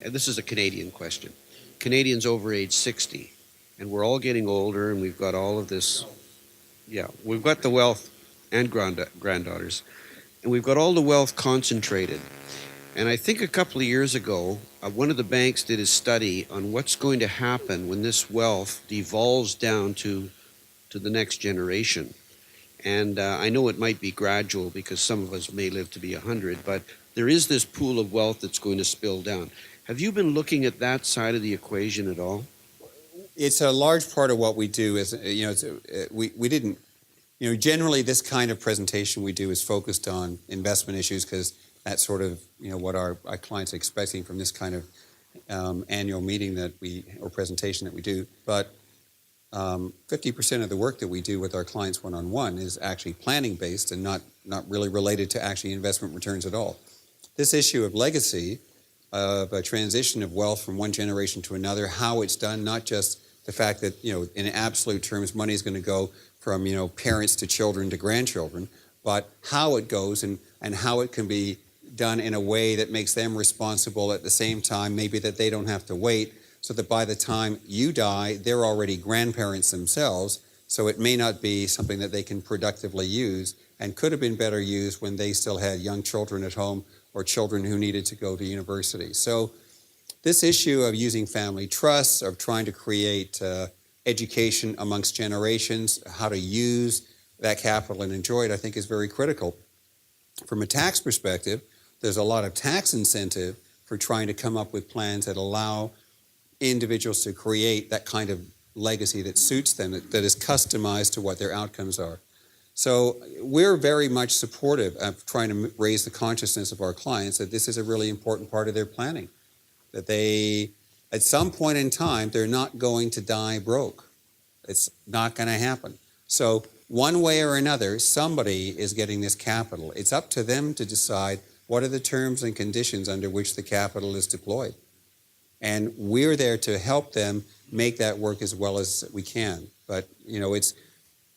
and this is a Canadian question, Canadians over age 60, and we're all getting older, and we've got all of this, yeah, we've got the wealth and granddaughters, and we've got all the wealth concentrated. And I think a couple of years ago, one of the banks did a study on what's going to happen when this wealth devolves down to the next generation. And I know it might be gradual because some of us may live to be 100, but there is this pool of wealth that's going to spill down. Have you been looking at that side of the equation at all? It's a large part of what we do. Is we didn't, generally this kind of presentation we do is focused on investment issues because that's sort of what our clients are expecting from this kind of annual meeting or presentation that we do. But 50% of the work that we do with our clients one-on-one is actually planning based and not really related to actually investment returns at all. This issue of legacy, of a transition of wealth from one generation to another, how it's done, not just the fact that, in absolute terms, money is going to go from, parents to children to grandchildren, but how it goes and how it can be done in a way that makes them responsible at the same time, maybe that they don't have to wait, so that by the time you die, they're already grandparents themselves, so it may not be something that they can productively use and could have been better used when they still had young children at home or children who needed to go to university. So this issue of using family trusts, of trying to create education amongst generations, how to use that capital and enjoy it, I think is very critical. From a tax perspective, there's a lot of tax incentive for trying to come up with plans that allow individuals to create that kind of legacy that suits them, that is customized to what their outcomes are. So we're very much supportive of trying to raise the consciousness of our clients that this is a really important part of their planning, that they, at some point in time, they're not going to die broke. It's not going to happen. So one way or another, somebody is getting this capital. It's up to them to decide what are the terms and conditions under which the capital is deployed. And we're there to help them make that work as well as we can. But,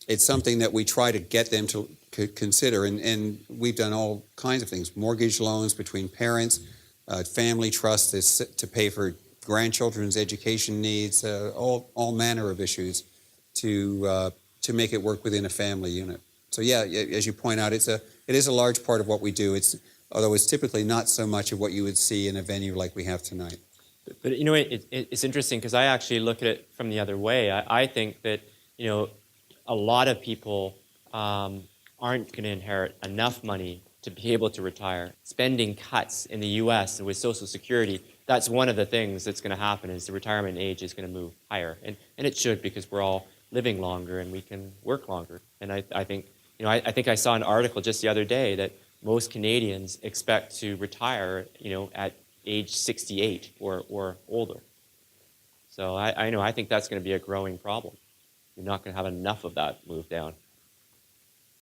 it's something that we try to get them to consider. And we've done all kinds of things, mortgage loans between parents, family trusts to pay for grandchildren's education needs, all manner of issues to make it work within a family unit. So yeah, as you point out, it is a large part of what we do. Although it's typically not so much of what you would see in a venue like we have tonight. But it's interesting because I actually look at it from the other way. I think that a lot of people aren't going to inherit enough money to be able to retire. Spending cuts in the U.S. with Social Security, that's one of the things that's going to happen is the retirement age is going to move higher. And it should, because we're all living longer and we can work longer. And I think, I think I saw an article just the other day that most Canadians expect to retire, at age 68 or older. So I think that's going to be a growing problem. You're not going to have enough of that move down.